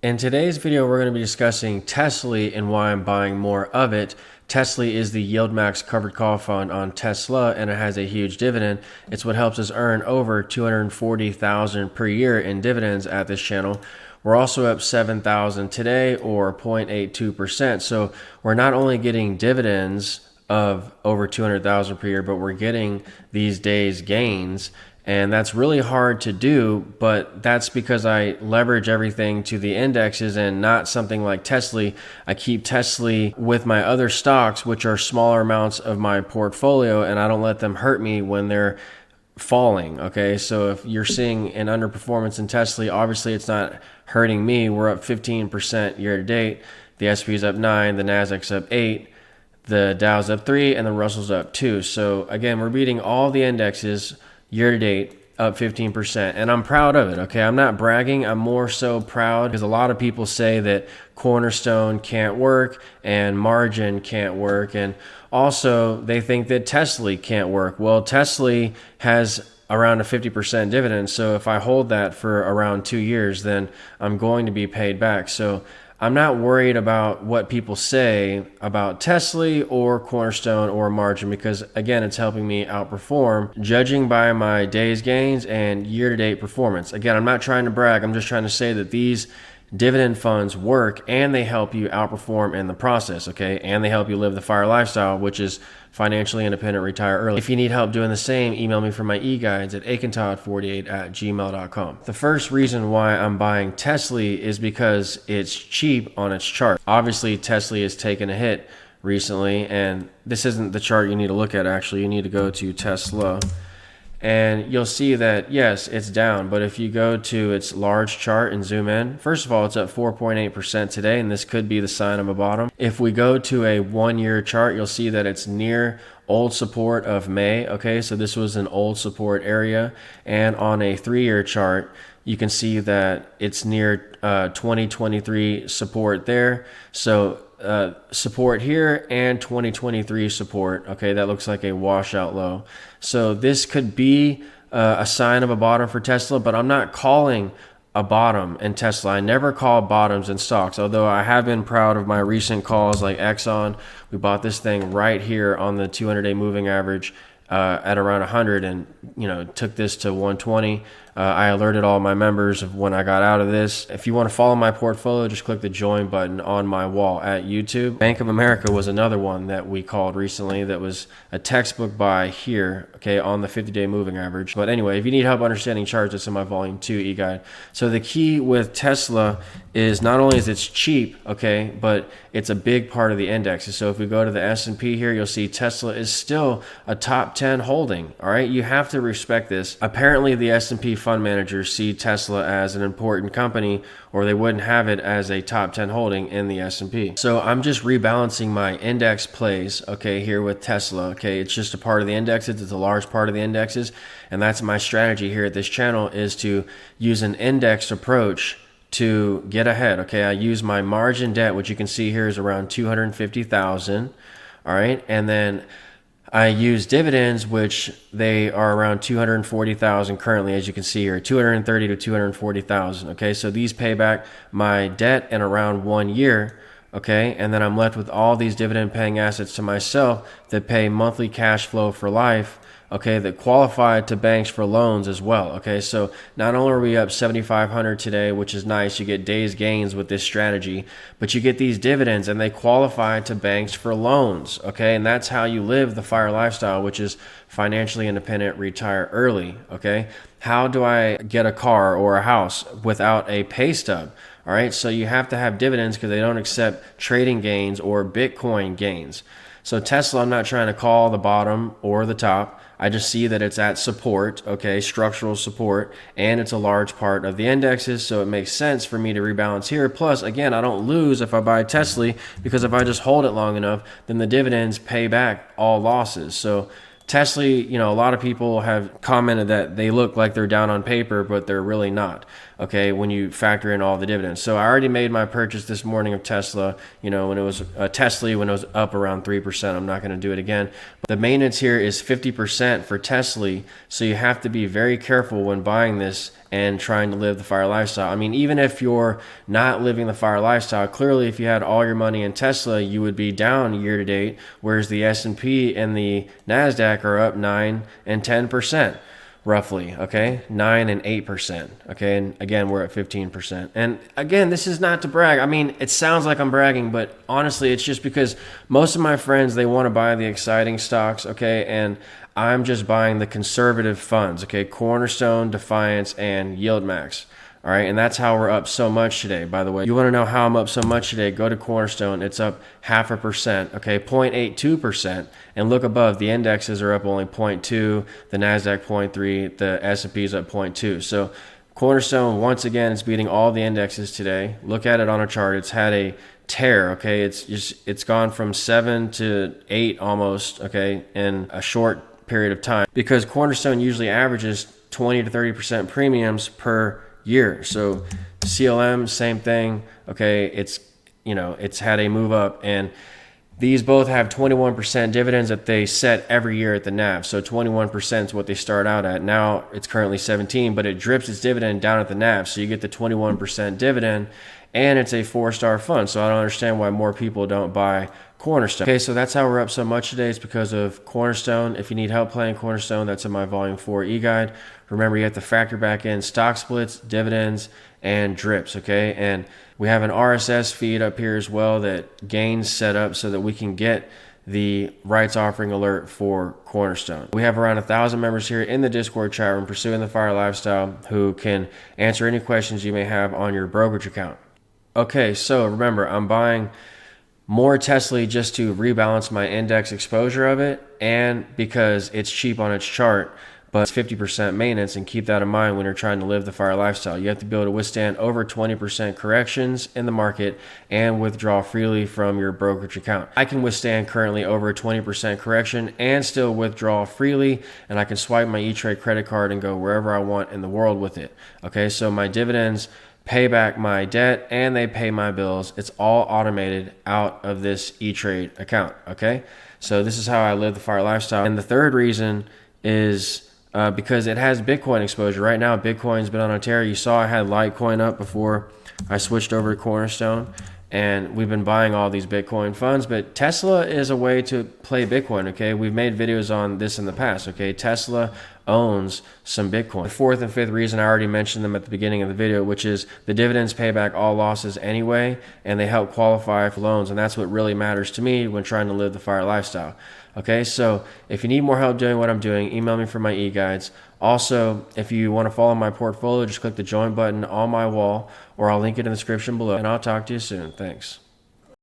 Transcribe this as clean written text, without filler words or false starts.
In today's video, we're going to be discussing TSLA and why I'm buying more of it. TSLA is the Yieldmax covered call fund on Tesla, and it has a huge dividend. It's what helps us earn over $240,000 per year in dividends at this channel. We're also up $7,000 today, or 0.82%. So we're not only getting dividends of over $200,000 per year, but we're getting these days gains. And that's really hard to do, but that's because I leverage everything to the indexes and not something like TSLA. I keep TSLA with my other stocks, which are smaller amounts of my portfolio, and I don't let them hurt me when they're falling. Okay, so if you're seeing an underperformance in TSLA, obviously it's not hurting me. We're up 15% year to date. The S&P is up 9, the Nasdaq's up 8, the Dow's up 3, and the Russell's up 2. So again, we're beating all the indexes year to date, up 15%, and I'm proud of it. Okay, I'm not bragging, I'm more so proud because a lot of people say that Cornerstone can't work and margin can't work, and also they think that TSLA can't work. Well, TSLA has around a 50% dividend, so if I hold that for around 2 years, then I'm going to be paid back. So I'm not worried about what people say about TSLA or Cornerstone or margin, because again, it's helping me outperform, judging by my day's gains and year-to-date performance. Again, I'm not trying to brag. I'm just trying to say that these dividend funds work and they help you outperform in the process, okay? And they help you live the FIRE lifestyle, which is financially independent, retire early. If you need help doing the same, email me for my e-guides at akintod48@gmail.com. The first reason why I'm buying TSLA is because it's cheap on its chart. Obviously, TSLA has taken a hit recently, and this isn't the chart you need to look at. Actually, you need to go to Tesla, and you'll see that, yes, it's down. But if you go to its large chart and zoom in, first of all, it's up 4.8% today, and this could be the sign of a bottom. If we go to a 1-year chart, you'll see that it's near old support of May. Okay, so this was an old support area. And on a 3-year chart, you can see that it's near 2023 support there. So support here and 2023 support. Okay, that looks like a washout low. So this could be a sign of a bottom for Tesla, but I'm not calling a bottom in Tesla. I never call bottoms in stocks, although I have been proud of my recent calls like Exxon. We bought this thing right here on the 200-day moving average at around 100, and took this to 120. I alerted all my members of when I got out of this. If you want to follow my portfolio, just click the join button on my wall at YouTube. Bank of America was another one that we called recently that was a textbook buy here, okay, on the 50-day moving average. But anyway, if you need help understanding charts, it's in my volume 2 e-guide. So the key with Tesla is not only is it's cheap, okay, but it's a big part of the indexes. So if we go to the S&P here, you'll see Tesla is still a top 10 holding. All right, you have to respect this. Apparently, the S&P fund managers see Tesla as an important company, or they wouldn't have it as a top 10 holding in the S&P. So I'm just rebalancing my index plays, okay, here with Tesla. Okay, it's just a part of the indexes. It's a large part of the indexes, and that's my strategy here at this channel, is to use an index approach to get ahead. Okay, I use my margin debt, which you can see here is around 250,000. All right, and then I use dividends, which they are around 240,000 currently, as you can see here, 230 to 240,000. Okay, so these pay back my debt in around 1 year. Okay, and then I'm left with all these dividend paying assets to myself that pay monthly cash flow for life. Okay, that qualify to banks for loans as well. Okay, so not only are we up 7,500 today, which is nice, you get days gains with this strategy, but you get these dividends and they qualify to banks for loans. Okay, and that's how you live the FIRE lifestyle, which is financially independent, retire early. Okay, how do I get a car or a house without a pay stub? All right, so you have to have dividends because they don't accept trading gains or Bitcoin gains. So Tesla, I'm not trying to call the bottom or the top. I just see that it's at support, okay, structural support, and it's a large part of the indexes, so it makes sense for me to rebalance here. Plus, again, I don't lose if I buy TSLA, because if I just hold it long enough, then the dividends pay back all losses. So TSLA, a lot of people have commented that they look like they're down on paper, but they're really not, okay, when you factor in all the dividends. So I already made my purchase this morning of Tesla, when it was TSLA, when it was up around 3%. I'm not going to do it again. But the maintenance here is 50% for TSLA, so you have to be very careful when buying this and trying to live the fire lifestyle. I mean, even if you're not living the fire lifestyle, clearly if you had all your money in Tesla, you would be down year to date, whereas the S&P and the NASDAQ are up 9 and 10%. Roughly, okay, 9 and 8%, okay, and again, we're at 15%. And again, this is not to brag. I mean, it sounds like I'm bragging, but honestly, it's just because most of my friends, they want to buy the exciting stocks, okay, and I'm just buying the conservative funds, okay, Cornerstone, Defiance, and Yieldmax. All right, and that's how we're up so much today, by the way. You want to know how I'm up so much today? Go to Cornerstone. It's up 0.5%, okay, 0.82%. And look above, the indexes are up only 0.2, the NASDAQ 0.3, the S&P is up 0.2. So Cornerstone, once again, is beating all the indexes today. Look at it on a chart. It's had a tear, okay? It's gone from 7 to 8 almost, okay, in a short period of time, because Cornerstone usually averages 20 to 30% premiums per year. So CLM, same thing, okay, it's had a move up, and these both have 21% dividends that they set every year at the NAV. So 21% is what they start out at. Now it's currently 17, but it drips its dividend down at the NAV. So you get the 21% dividend, and it's a 4-star fund. So I don't understand why more people don't buy Cornerstone. Okay, so that's how we're up so much today. It's because of Cornerstone. If you need help playing Cornerstone, that's in my Volume 4 e-guide. Remember, you have to factor back in stock splits, dividends, and drips, okay? And we have an RSS feed up here as well that Gaines set up so that we can get the rights offering alert for Cornerstone. We have around 1,000 members here in the Discord chat room pursuing the fire lifestyle who can answer any questions you may have on your brokerage account. Okay, so remember, I'm buying more TSLA just to rebalance my index exposure of it, and because it's cheap on its chart, but it's 50% maintenance, and keep that in mind when you're trying to live the fire lifestyle. You have to be able to withstand over 20% corrections in the market and withdraw freely from your brokerage account. I can withstand currently over a 20% correction and still withdraw freely, and I can swipe my E-Trade credit card and go wherever I want in the world with it. Okay, so my dividends pay back my debt and they pay my bills. It's all automated out of this E-Trade account, okay? So this is how I live the fire lifestyle. And the third reason is because it has Bitcoin exposure. Right now, Bitcoin's been on a tear. You saw I had Litecoin up before I switched over to Cornerstone, and we've been buying all these Bitcoin funds, but Tesla is a way to play Bitcoin, okay? We've made videos on this in the past, okay? Tesla owns some Bitcoin. The fourth and fifth reason, I already mentioned them at the beginning of the video, which is the dividends pay back all losses anyway, and they help qualify for loans, and that's what really matters to me when trying to live the fire lifestyle. Okay, so if you need more help doing what I'm doing, email me for my e-guides. Also, if you want to follow my portfolio, just click the join button on my wall, or I'll link it in the description below, and I'll talk to you soon. Thanks.